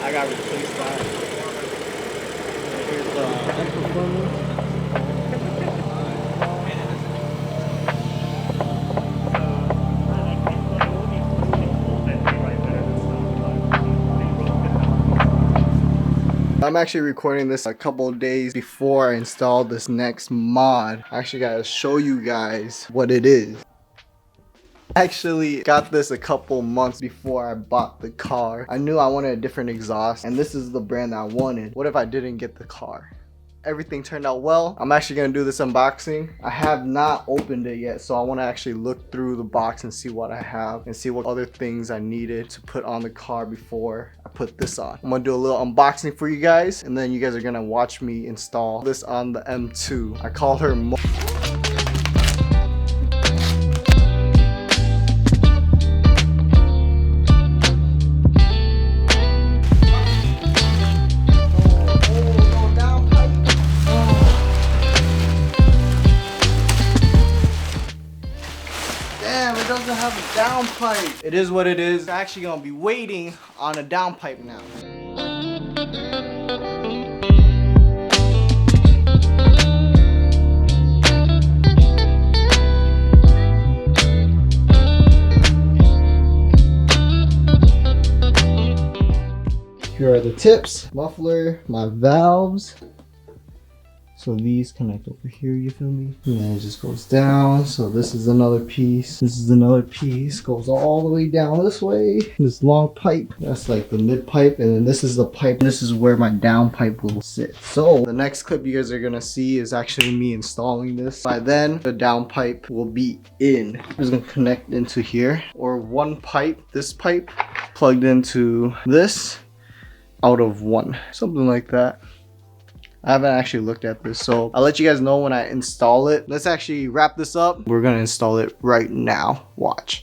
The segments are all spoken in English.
I got replaced that. Here's the end performance. I'm actually recording this a couple of days before I install this next mod. I actually gotta show you guys what it is. I actually got this a couple months before I bought the car. I knew I wanted a different exhaust, and this is the brand that I wanted. What if I didn't get the car? Everything turned out well. I'm actually gonna do this unboxing. I have not opened it yet, so I wanna actually look through the box and see what I have and see what other things I needed to put on the car before I put this on. I'm gonna do a little unboxing for you guys, and then you guys are gonna watch me install this on the M2. I call her doesn't have a downpipe. It is what it is. I'm actually gonna be waiting on a downpipe now. Here are the tips, muffler, my valves. So these connect over here, you feel me? And then it just goes down. So this is another piece. This is another piece. Goes all the way down this way. This long pipe. That's like the mid pipe. And then this is the pipe. This is where my down pipe will sit. So the next clip you guys are gonna see is actually me installing this. By then, the down pipe will be in. It's gonna connect into here. Or one pipe, this pipe, plugged into this out of one. Something like that. I haven't actually looked at this, so I'll let you guys know when I install it. Let's actually wrap this up. We're gonna install it right now. Watch.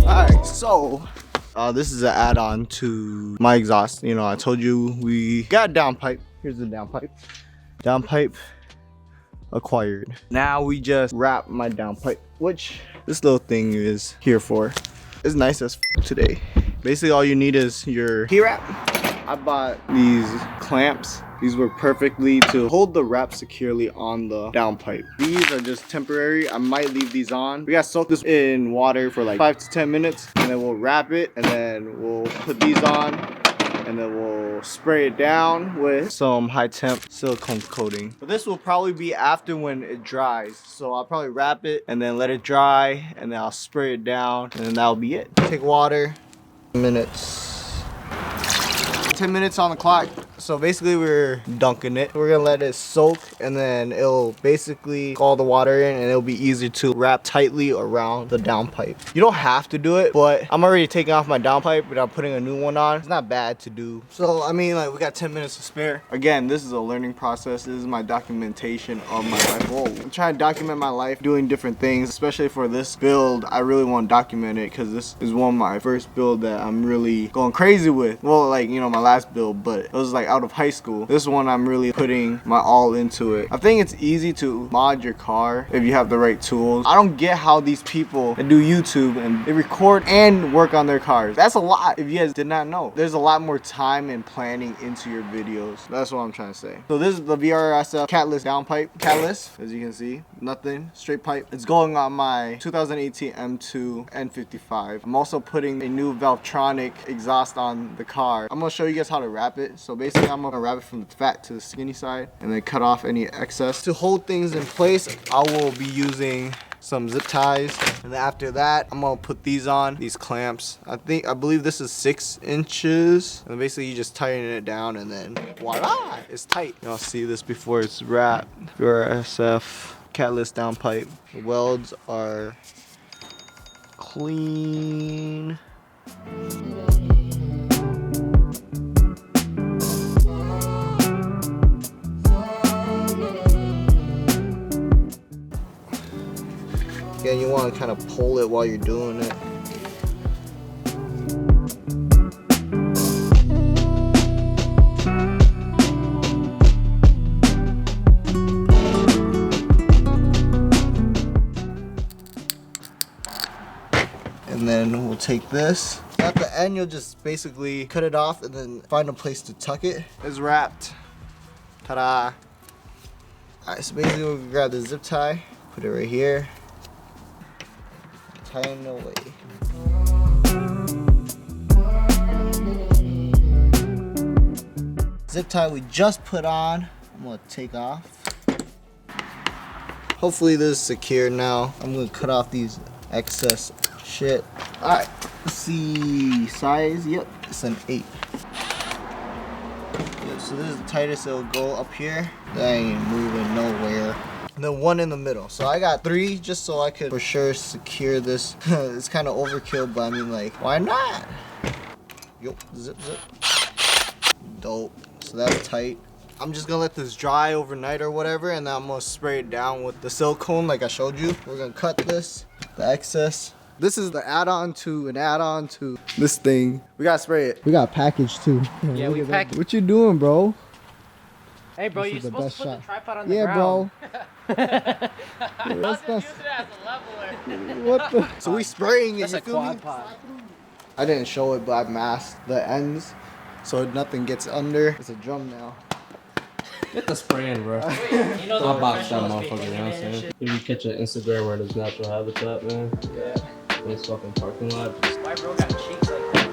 Alright, so this is an add-on to my exhaust. You know, I told you we got a downpipe. Here's the downpipe. Downpipe acquired. Now we just wrap my downpipe, which this little thing is here for. It's nice as today. Basically all you need is your key wrap. I bought these clamps. These work perfectly to hold the wrap securely on the downpipe. These are just temporary. I might leave these on. We gotta soak this in water for like 5 to 10 minutes, and then we'll wrap it, and then we'll put these on, and then we'll spray it down with some high temp silicone coating. But this will probably be after when it dries. So I'll probably wrap it and then let it dry, and then I'll spray it down, and then that'll be it. Take water, minutes. 10 minutes on the clock. So basically we're dunking it. We're gonna let it soak, and then it'll basically get all the water in, and it'll be easier to wrap tightly around the downpipe. You don't have to do it, but I'm already taking off my downpipe without putting a new one on. It's not bad to do. So I mean, like, we got 10 minutes to spare. Again, this is a learning process. This is my documentation of my life. Whoa. I'm trying to document my life doing different things, especially for this build. I really want to document it because this is one of my first build that I'm really going crazy with. Well, like, you know, my last build, but it was like out of high school. This one I'm really putting my all into it. I think it's easy to mod your car if you have the right tools. I don't get how these people that do YouTube and they record and work on their cars. That's a lot. If you guys did not know, there's a lot more time and planning into your videos. That's what I'm trying to say. So this is the VRSF catless downpipe. Catless, as you can see, nothing, straight pipe. It's going on my 2018 M2 N55. I'm also putting a new Valvetronic exhaust on the car. I'm gonna show you guys how to wrap it. So basically I'm gonna wrap it from the fat to the skinny side and then cut off any excess. To hold things in place, I will be using some zip ties, and then after that I'm gonna put these on, these clamps. I believe this is 6 inches, and basically you just tighten it down, and then voila, it's tight. Y'all see this before it's wrapped. VRSF catless downpipe. The welds are clean. Again, you want to kind of pull it while you're doing it. And then we'll take this. At the end, you'll just basically cut it off and then find a place to tuck it. It's wrapped. Ta-da. Alright, so basically we'll grab the zip tie, put it right here, tie it away. Zip tie we just put on, I'm gonna take off. Hopefully this is secure now. I'm gonna cut off these excess shit. Alright, let's see, size, yep, it's an 8. Yep, so this is the tightest it'll go up here. That ain't moving nowhere. And then one in the middle. So I got 3 just so I could for sure secure this. It's kind of overkill, but I mean like, why not? Yo, zip, zip. Dope. So that's tight. I'm just gonna let this dry overnight or whatever, and then I'm gonna spray it down with the silicone like I showed you. We're gonna cut this, the excess. This is the add-on to an add-on to this thing. We gotta spray it. We got package too. Yeah, we packaged. What you doing, bro? Hey, bro, you're supposed to put the tripod on the ground. bro. Yeah, I was just using it as a leveler. What the? So we spraying it. That's a quad pod. I didn't show it, but I masked the ends so nothing gets under. It's a drum now. Get the spray in, bro. Wait, you know the I'll box that professionals motherfucker, you know what I'm saying? shit. If you catch an Instagram where there's natural habitat, man. Yeah. In this fucking parking lot. Just Why bro got cheeks like that?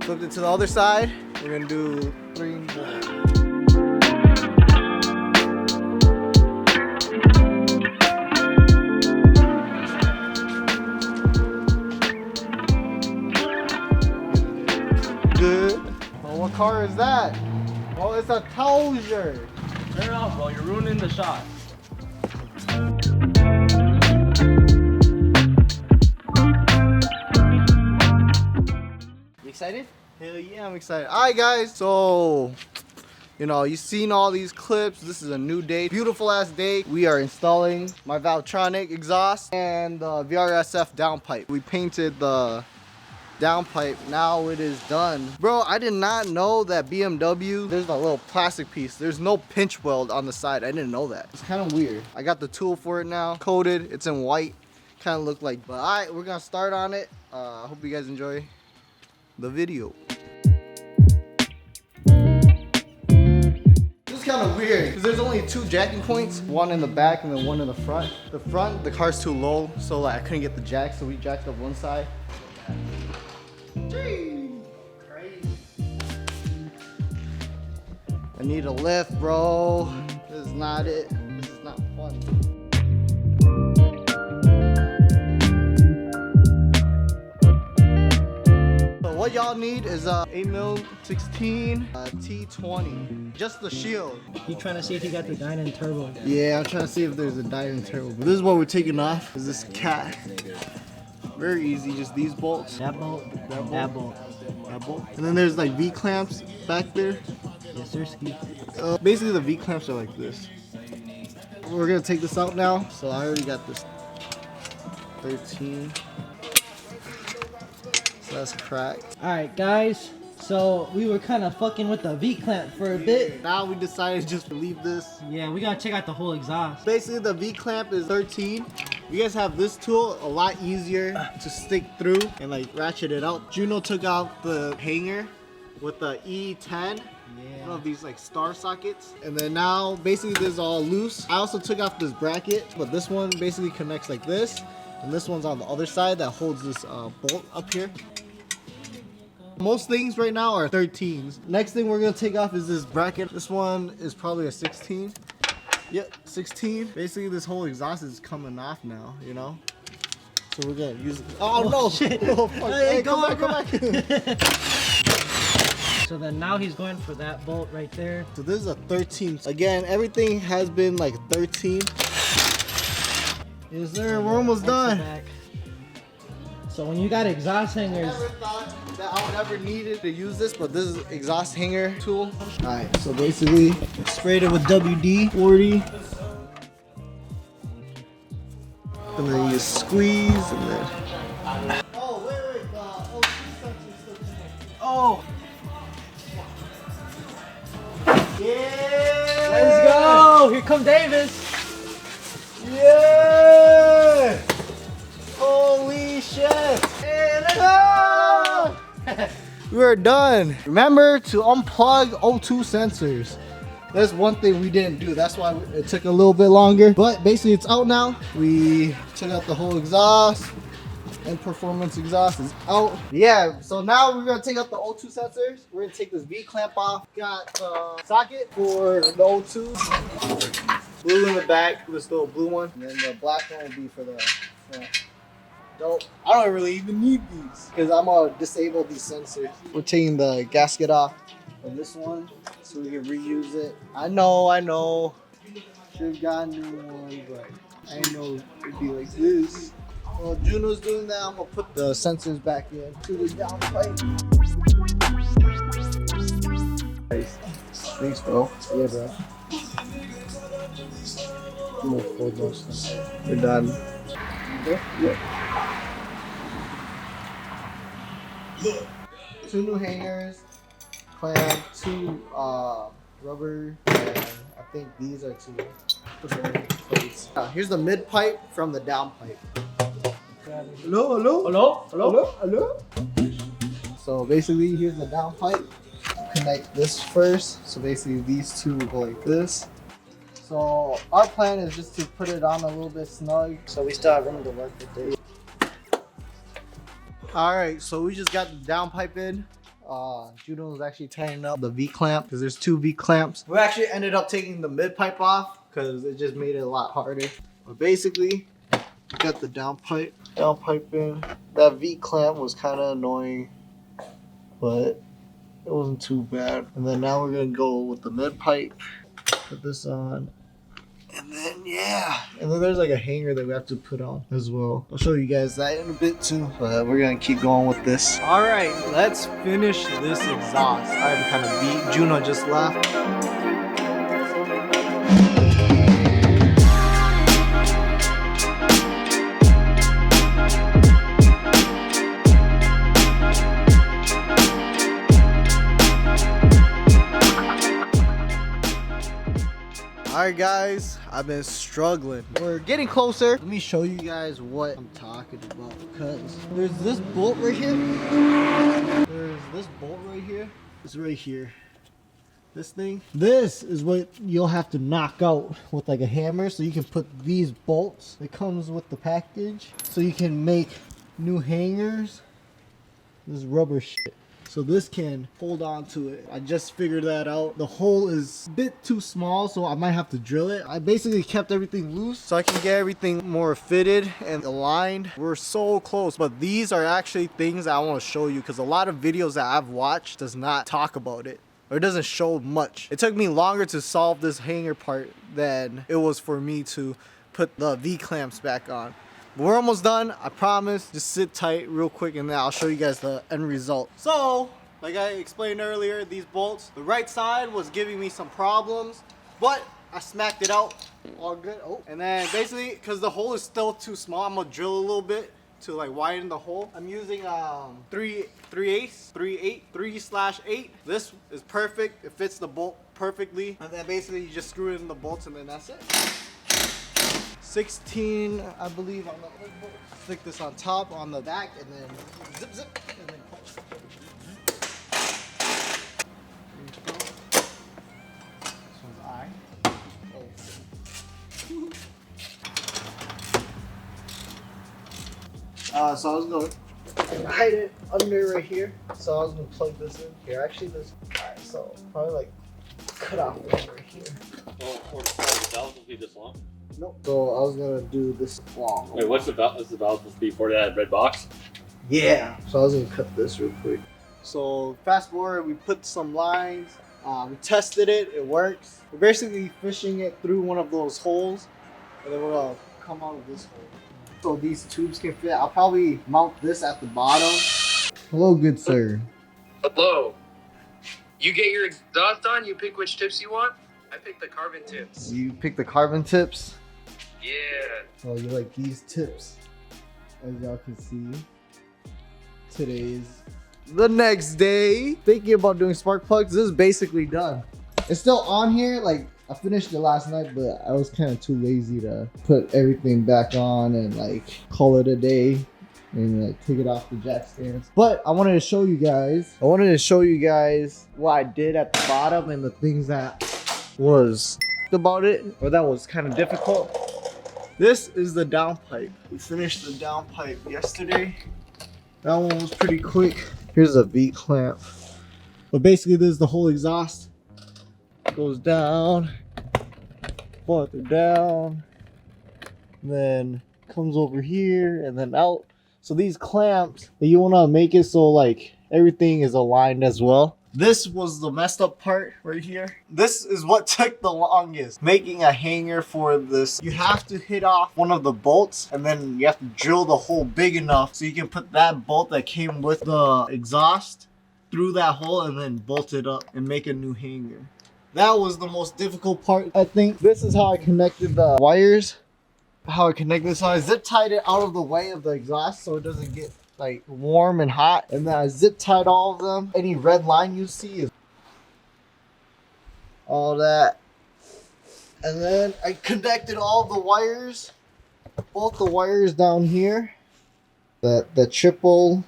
Flip it to the other side. We're gonna do 3 more. Good. Well, what car is that? Oh, it's a Towser. turn it off, bro. You're ruining the shot. You excited? Hell yeah, I'm excited. Alright guys, so you know, you've seen all these clips. This is a new day. Beautiful ass day. We are installing my Valvetronic exhaust and the VRSF downpipe. We painted the downpipe. Now it is done. Bro, I did not know that BMW, there's a little plastic piece. There's no pinch weld on the side. I didn't know that. It's kind of weird. I got the tool for it now. Coated. It's in white. Kind of look like, but alright, we're gonna start on it. I hope you guys enjoy the video. This is kind of weird because there's only 2 jacking points, one in the back and then one in the front. The front, the car's too low, so like I couldn't get the jack, so we jacked up one side. Gee, crazy. I need a lift, bro. This is not it. This is not fun. What y'all need is a 8mm16 T20. Just the shield. You trying to see if you got the Dynan turbo? Yeah, I'm trying to see if there's a Dynan turbo. But this is what we're taking off. Is this cat? Very easy. Just these bolts. That bolt, that bolt. That bolt. And then there's like V clamps back there. Yes, sir, ski. Basically, the V clamps are like this. We're gonna take this out now. So I already got this 13. So that's cracked. Alright, guys. So we were kind of fucking with the V clamp for a bit. Now we decided just to leave this. Yeah, we gotta check out the whole exhaust. Basically, the V clamp is 13. You guys have this tool, a lot easier to stick through and like ratchet it out. Juno took out the hanger with the E10. Yeah. One of these like star sockets. And then now basically this is all loose. I also took off this bracket, but this one basically connects like this. And this one's on the other side that holds this bolt up here. Most things right now are 13s. Next thing we're gonna take off is this bracket. This one is probably a 16. Yep, 16. Basically this whole exhaust is coming off now, you know? So we're gonna use it. Oh no! Shit. Oh, fuck. Hey, come back. So then now he's going for that bolt right there. So this is a 13. Again, everything has been like 13. Yes sir, we're almost done. Back. So when you got exhaust hangers, I never thought that I would ever need it to use this, but this is exhaust hanger tool. Alright, so basically sprayed it with WD-40. And then you squeeze and then. Oh, wait. Oh! Yeah! let's go! Here come Davis! we're done. Remember to unplug O2 sensors. That's one thing we didn't do. That's why it took a little bit longer. But basically it's out now. We took out the whole exhaust. And performance exhaust is out. Yeah, so now we're gonna take out the O2 sensors. We're gonna take this V-clamp off. Got the socket for the O2. Blue in the back, this little blue one. And then the black one will be for the front. Dope. I don't really even need these because I'm gonna disable these sensors. We're taking the gasket off of this one so we can reuse it. I know. Should've gotten a new one, but I didn't know it'd be like this. While Juno's doing that, I'm gonna put the sensors back in to the downpipe. Nice. Thanks, bro. Yeah, bro. I'm gonna fold those. We're done. Okay? Yeah. 2 new hangers, clamp, 2 rubber, and I think these are 2 plates. Here's the mid pipe from the downpipe. Hello. So basically, here's the downpipe. Connect this first. So basically, these 2 go like this. So our plan is just to put it on a little bit snug, so we still have room to work with it. All right, so we just got the downpipe in. Juno was actually tightening up the V-clamp because there's 2 V-clamps. We actually ended up taking the mid pipe off because it just made it a lot harder. But basically, got the downpipe in. That V-clamp was kind of annoying, but it wasn't too bad. And then now we're gonna go with the mid pipe. Put this on. And then yeah. And then there's like a hanger that we have to put on as well. I'll show you guys that in a bit too. But we're gonna keep going with this. Alright, let's finish this exhaust. I'm kind of beat. Juno just left. Alright guys, I've been struggling. We're getting closer. Let me show you guys what I'm talking about, because there's this bolt right here. It's right here. This thing. This is what you'll have to knock out with like a hammer, so you can put these bolts. It comes with the package, so you can make new hangers. This rubber shit. So this can hold on to it. I just figured that out. The hole is a bit too small, so I might have to drill it. I basically kept everything loose so I can get everything more fitted and aligned. We're so close, but these are actually things I want to show you because a lot of videos that I've watched does not talk about it, or it doesn't show much. It took me longer to solve this hanger part than it was for me to put the V-clamps back on. But we're almost done, I promise. Just sit tight real quick and then I'll show you guys the end result. So, like I explained earlier, these bolts, the right side was giving me some problems, but I smacked it out, all good. Oh, and then basically, because the hole is still too small, I'm gonna drill a little bit to like widen the hole. I'm using 3/8. This is perfect, it fits the bolt perfectly. And then basically you just screw in the bolts and then that's it. 16, I believe, on the bolt. Stick this on top, on the back, and then zip, and then push. This one's I. So I was going to hide it under right here. So I was going to plug this in here. Actually, this. Alright, so probably like cut off one right here. Oh, the valve will be this long? Nope. So I was gonna do this long. Wait, what's the valve? Is the valve supposed to be for that red box? Yeah. So I was gonna cut this real quick. So fast forward, we put some lines. We tested it. It works. We're basically fishing it through one of those holes, and then we're gonna come out of this hole. So these tubes can fit. I'll probably mount this at the bottom. Hello, good sir. Hello. You get your exhaust on. You pick which tips you want. I picked the carbon tips. You pick the carbon tips. Yeah. So you like these tips. As y'all can see, today's the next day. Thinking about doing spark plugs. This is basically done. It's still on here. Like I finished it last night, but I was kind of too lazy to put everything back on and like call it a day. and like take it off the jack stands. But I wanted to show you guys. what I did at the bottom and the things that was about it, or that was kind of difficult. This is the downpipe. We finished the downpipe yesterday. That one was pretty quick. Here's a V clamp. But basically this is the whole exhaust. Goes down, farther down, then comes over here and then out. So these clamps, you want to make it so like everything is aligned as well. This was the messed up part right here. This is what took the longest, making a hanger for this. You have to hit off one of the bolts and then you have to drill the hole big enough so you can put that bolt that came with the exhaust through that hole and then bolt it up and make a new hanger. That was the most difficult part, I think. This is how I connected the wires. So I zip tied it out of the way of the exhaust so it doesn't get like warm and hot. And then I zip tied all of them. Any red line you see is all that. And then I connected all the wires, both the wires down here, the triple.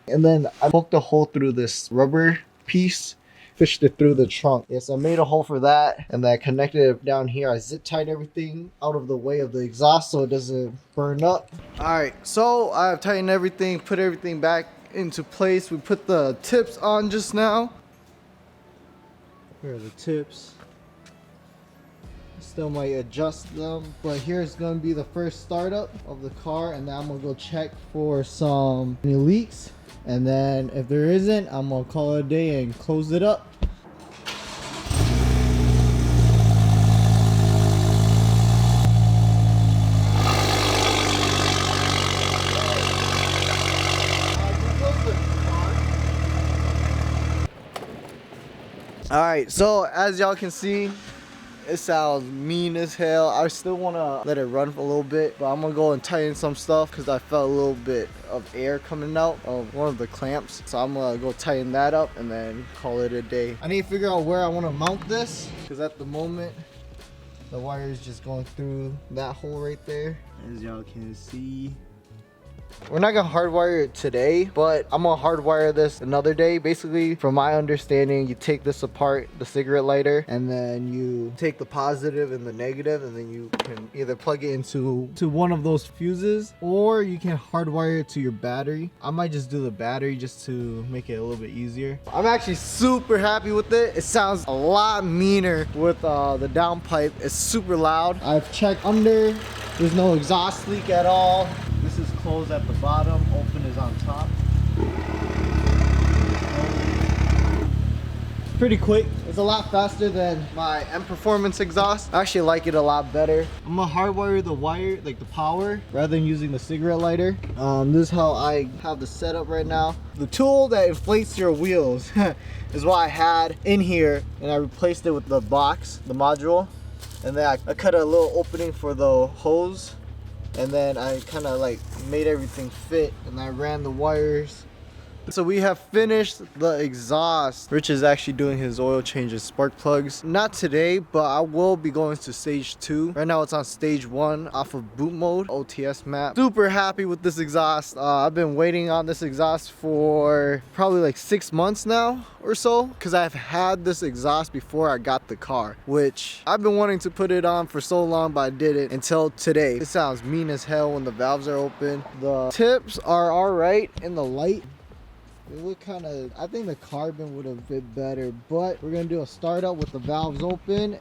And then I poked a hole through this rubber piece, fished it through the trunk. Yes, I made a hole for that, and then I connected it down here. I zip tied everything out of the way of the exhaust so it doesn't burn up. All right, so I've tightened everything, put everything back into place. We put the tips on just now. Here are the tips. Still might adjust them, but here's gonna be the first startup of the car, and then I'm gonna go check for any leaks. And then if there isn't, I'm gonna call it a day and close it up. Alright, so as y'all can see, it sounds mean as hell. I still want to let it run for a little bit, but I'm going to go and tighten some stuff because I felt a little bit of air coming out of one of the clamps. So I'm going to go tighten that up and then call it a day. I need to figure out where I want to mount this because at the moment, the wire is just going through that hole right there. As y'all can see. We're not gonna hardwire it today, but I'm gonna hardwire this another day. Basically, from my understanding, you take this apart, the cigarette lighter, and then you take the positive and the negative, and then you can either plug it into one of those fuses, or you can hardwire it to your battery. I might just do the battery just to make it a little bit easier. I'm actually super happy with it. It sounds a lot meaner with the downpipe. It's super loud. I've checked under. There's no exhaust leak at all. This is closed at the bottom, open is on top. Pretty quick. It's a lot faster than my M Performance exhaust. I actually like it a lot better. I'm gonna hardwire the wire, like the power, rather than using the cigarette lighter. This is how I have the setup right now. The tool that inflates your wheels is what I had in here, and I replaced it with the box, the module. And then I cut a little opening for the hose, and then I kind of like made everything fit, and I ran the wires. So we have finished the exhaust. Rich is actually doing his oil changes, spark plugs. Not today, but I will be going to stage 2. Right now it's on stage 1 off of boot mode, OTS map. Super happy with this exhaust. I've been waiting on this exhaust for probably like 6 months now or so, because I've had this exhaust before I got the car, which I've been wanting to put it on for so long, but I didn't until today. It sounds mean as hell when the valves are open. The tips are all right in the light. It look kind of, I think the carbon would have fit better, but we're gonna do a startup with the valves open.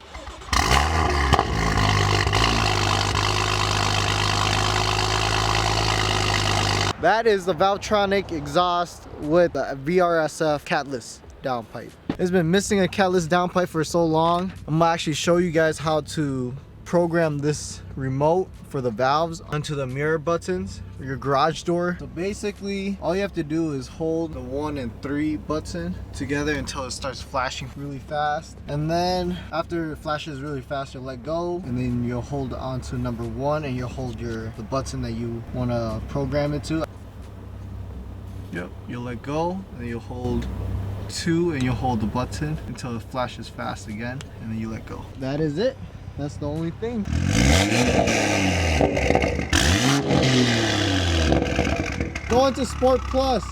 That is the Valvetronic exhaust with a VRSF catless downpipe. It's been missing a catless downpipe for so long. I'm gonna actually show you guys how to program this remote for the valves onto the mirror buttons for your garage door. So basically all you have to do is hold the 1 and 3 button together until it starts flashing really fast, and then after it flashes really fast, you'll let go, and then you'll hold on to number 1 and you'll hold the button that you want to program it to. Yep, you'll let go, and then you'll hold 2 and you'll hold the button until it flashes fast again, and then you let go. That is it. That's the only thing. Go into Sport Plus.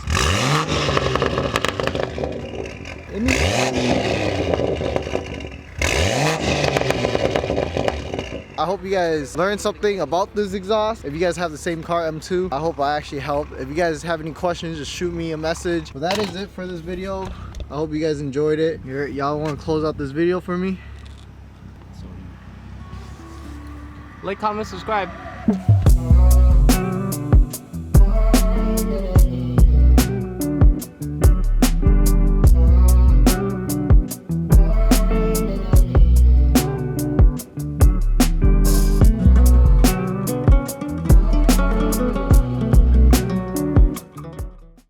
I hope you guys learned something about this exhaust. If you guys have the same car, M2, I hope I actually helped. If you guys have any questions, just shoot me a message. But that is it for this video. I hope you guys enjoyed it. Y'all want to close out this video for me? Like, comment, subscribe.